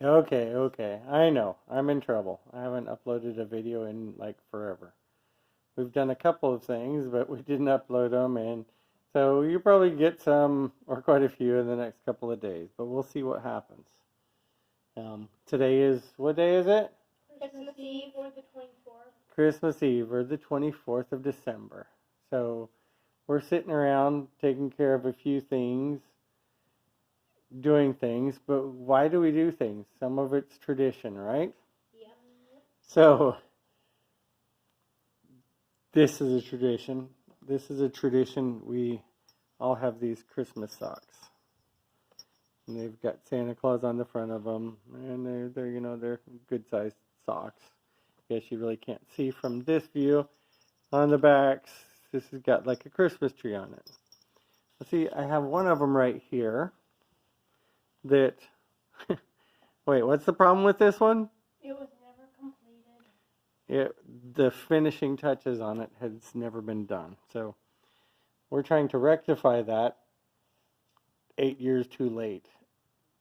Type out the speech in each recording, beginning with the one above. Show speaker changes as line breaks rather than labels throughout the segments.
Okay, okay. I know. I'm in trouble. I haven't uploaded a video in like forever. We've done a couple of things, but we didn't upload them, and so you probably get some or quite a few in the next couple of days, but we'll see what happens. Today is, what day is it?
Christmas Eve or the 24th.
Christmas Eve or the 24th of December. So we're sitting around taking care of a few things, doing things, but why do we do things? Some of it's tradition, right?
Yep.
So this is a tradition. This is a tradition. We all have these Christmas socks. And they've got Santa Claus on the front of them, and they're good sized socks. Guess you really can't see from this view. On the backs, this has got like a Christmas tree on it. Let's see, I have one of them right here that, wait, what's the problem with this one?
It was never completed.
The finishing touches on it has never been done. So we're trying to rectify that 8 years too late.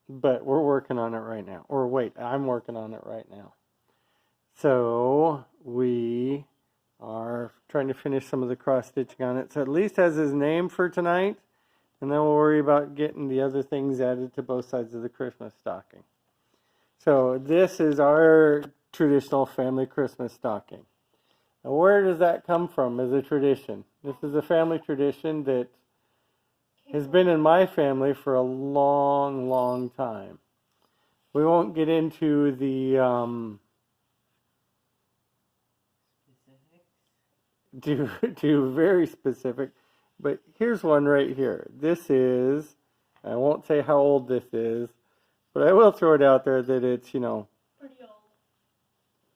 But we're working on it right now. Or wait, I'm working on it right now. So we are trying to finish some of the cross stitching on it. So at least has his name for tonight. And then we'll worry about getting the other things added to both sides of the Christmas stocking. So this is our traditional family Christmas stocking. Now where does that come from as a tradition? This is a family tradition that has been in my family for a long, long time. We won't get into the to very specific, but here's one right here. This is, I won't say how old this is, but I will throw it out there that it's,
Pretty old.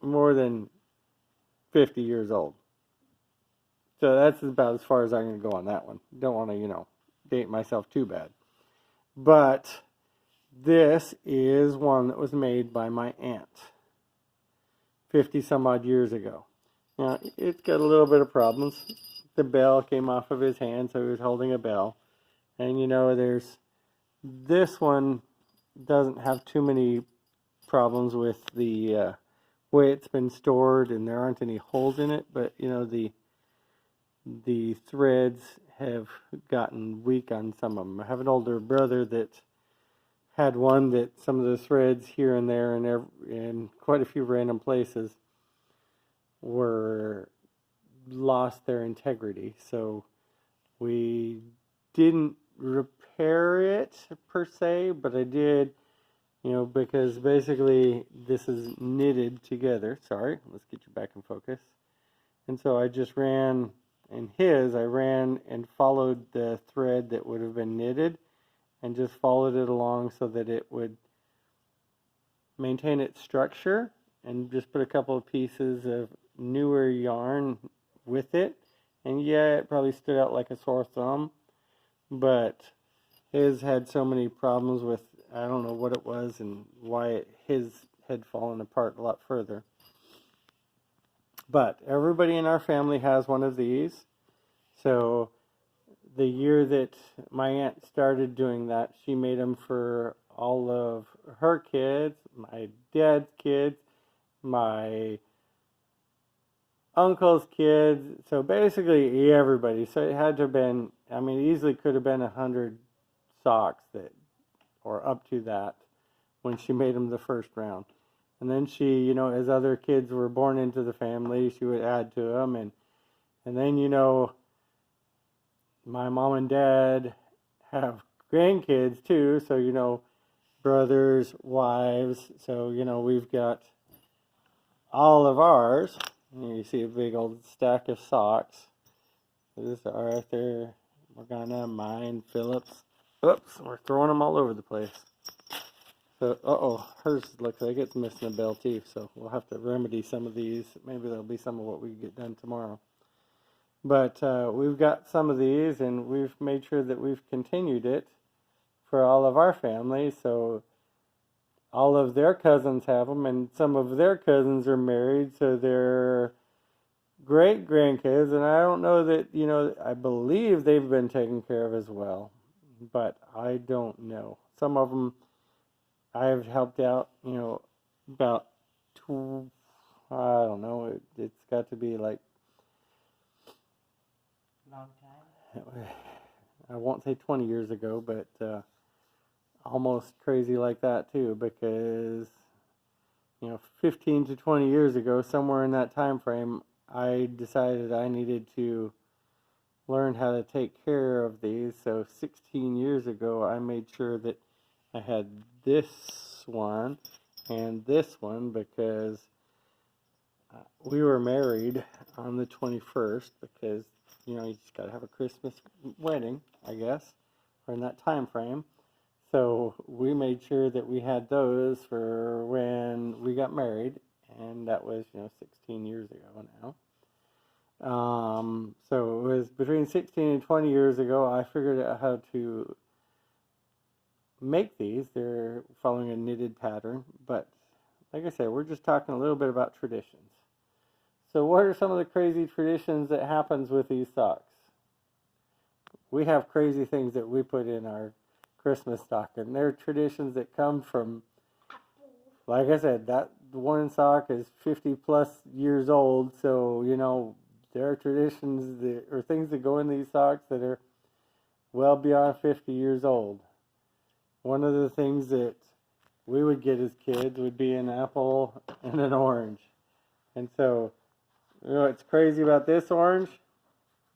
more than 50 years old. So that's about as far as I'm going to go on that one. Don't want to, date myself too bad. But this is one that was made by my aunt 50 some odd years ago. Now, it's got a little bit of problems. The bell came off of his hand, so he was holding a bell. And there's this one doesn't have too many problems with the way it's been stored, and there aren't any holes in it, but the threads have gotten weak on some of them. I have an older brother that had one that some of the threads here and there and in quite a few random places were lost their integrity. So we didn't repair it per se, but I did, because basically this is knitted together. Sorry, let's get you back in focus. And so I just ran I ran and followed the thread that would have been knitted and just followed it along so that it would maintain its structure, and just put a couple of pieces of newer yarn with it. And yeah, it probably stood out like a sore thumb, but his had so many problems with, I don't know what it was and why his had fallen apart a lot further. But everybody in our family has one of these. So the year that my aunt started doing that, she made them for all of her kids, my dad's kids, my uncle's kids. So basically everybody. So it had to have been, easily could have been 100 socks or up to that when she made them the first round. And then she, as other kids were born into the family, she would add to them. And then, my mom and dad have grandkids too. So, brothers, wives. So, we've got all of ours. And you see a big old stack of socks. This is Arthur, Morgana, mine, Phillips. Oops, we're throwing them all over the place. So, hers looks like it's missing a bell too, so we'll have to remedy some of these. Maybe there'll be some of what we get done tomorrow. But we've got some of these, and we've made sure that we've continued it for all of our family. So all of their cousins have them, and some of their cousins are married, so they're great grandkids. And I don't know that, I believe they've been taken care of as well, but I don't know. Some of them I've helped out, about, I don't know, it's got to be like,
Long time.
I won't say 20 years ago, but almost crazy like that too, because 15 to 20 years ago, somewhere in that time frame, I decided I needed to learn how to take care of these. So 16 years ago, I made sure that I had this one and this one because we were married on the 21st because you just got to have a Christmas wedding, I guess, or in that time frame. So we made sure that we had those for when we got married, and that was 16 years ago now. So it was between 16 and 20 years ago. I figured out how to make these. They're following a knitted pattern, but like I said, we're just talking a little bit about traditions. So what are some of the crazy traditions that happens with these socks? We have crazy things that we put in our Christmas stocking. They're traditions that come from, like I said, that one sock is 50 plus years old. So, there are traditions or things that go in these socks that are well beyond 50 years old. One of the things that we would get as kids would be an apple and an orange. And so, what's crazy about this orange?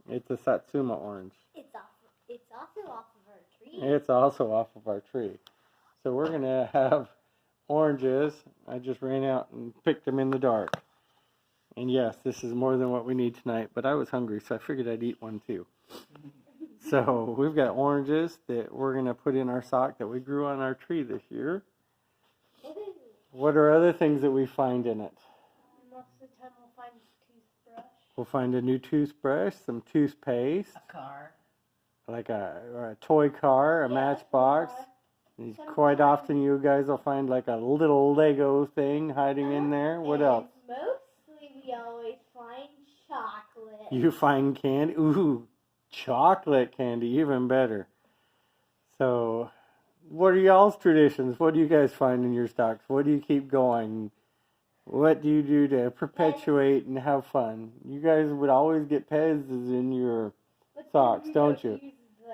It's a Satsuma orange.
It's also off of our tree.
It's also off of our tree. So we're going to have oranges. I just ran out and picked them in the dark. And yes, this is more than what we need tonight, but I was hungry, so I figured I'd eat one too. So we've got oranges that we're going to put in our sock that we grew on our tree this year. What are other things that we find in it?
Most of the time we'll find a toothbrush.
We'll find a new toothbrush, some toothpaste,
A car.
like a toy car, a matchbox. And quite often you guys will find like a little Lego thing hiding in there. What else?
Mostly we always find chocolate.
You find candy. Ooh, chocolate candy, even better. So, what are y'all's traditions? What do you guys find in your stocks? What do you keep going? What do you do to perpetuate and have fun? You guys would always get Pez in your socks, don't you?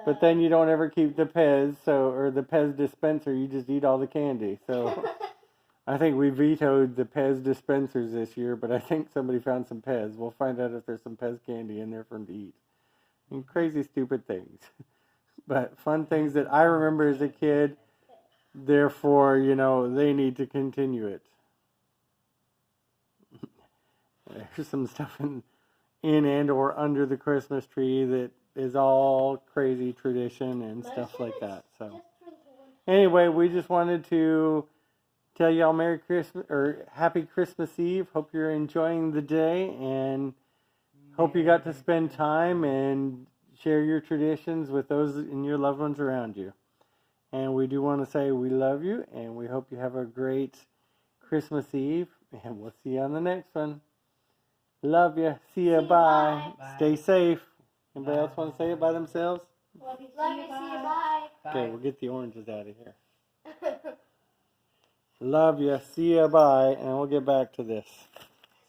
But then you don't ever keep the Pez, or the Pez dispenser. You just eat all the candy. So I think we vetoed the Pez dispensers this year, but I think somebody found some Pez. We'll find out if there's some Pez candy in there for them to eat. And crazy, stupid things. But fun things that I remember as a kid. Therefore, they need to continue it. There's some stuff in and or under the Christmas tree that is all crazy tradition and stuff like that. So anyway, we just wanted to tell y'all Merry Christmas or Happy Christmas Eve. Hope you're enjoying the day and hope you got to spend time and share your traditions with those and your loved ones around you. And we do want to say we love you and we hope you have a great Christmas Eve, and we'll see you on the next one. Love you. See ya. Bye.
Bye.
Stay safe. Anybody else want to say it by themselves?
Love you, see you, bye.
Okay, we'll get the oranges out of here. Love you. See ya. Bye. And we'll get back to this.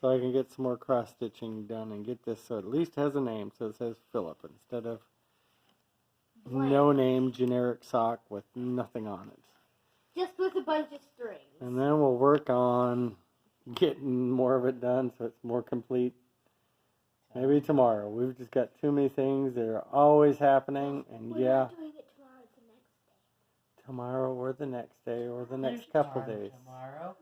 So I can get some more cross stitching done and get this so it at least has a name. So it says Philip instead of no name generic sock with nothing on it.
Just with a bunch of strings.
And then we'll work on getting more of it done so it's more complete. Maybe tomorrow. We've just got too many things that are always happening, and
We're not doing it tomorrow, it's the next day.
tomorrow or the next day or the next couple days.
Tomorrow.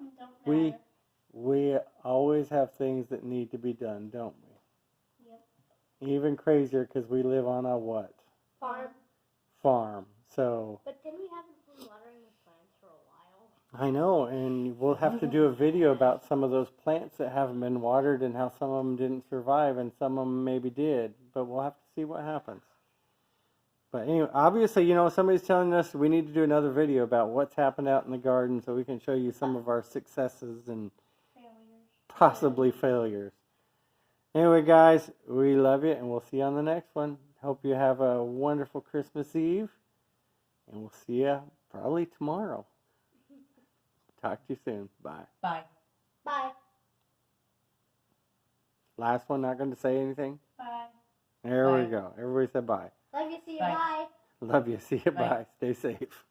We always have things that need to be done, don't we?
Yep.
Even crazier because we live on a what? Farm. So
But then we haven't been watering the plants for a while.
I know, and we'll have to do a video about some of those plants that haven't been watered and how some of them didn't survive and some of them maybe did. But we'll have to see what happens. But anyway, obviously, somebody's telling us we need to do another video about what's happened out in the garden so we can show you some of our successes and possibly failures. Anyway, guys, we love you, and we'll see you on the next one. Hope you have a wonderful Christmas Eve, and we'll see you probably tomorrow. Talk to you soon. Bye.
Bye.
Bye.
Last one, not going to say anything?
Bye.
There we
Bye.
go. Everybody said bye.
Love you. See you.
Bye.
Bye.
Love you. See you.
Bye.
Bye. Stay safe.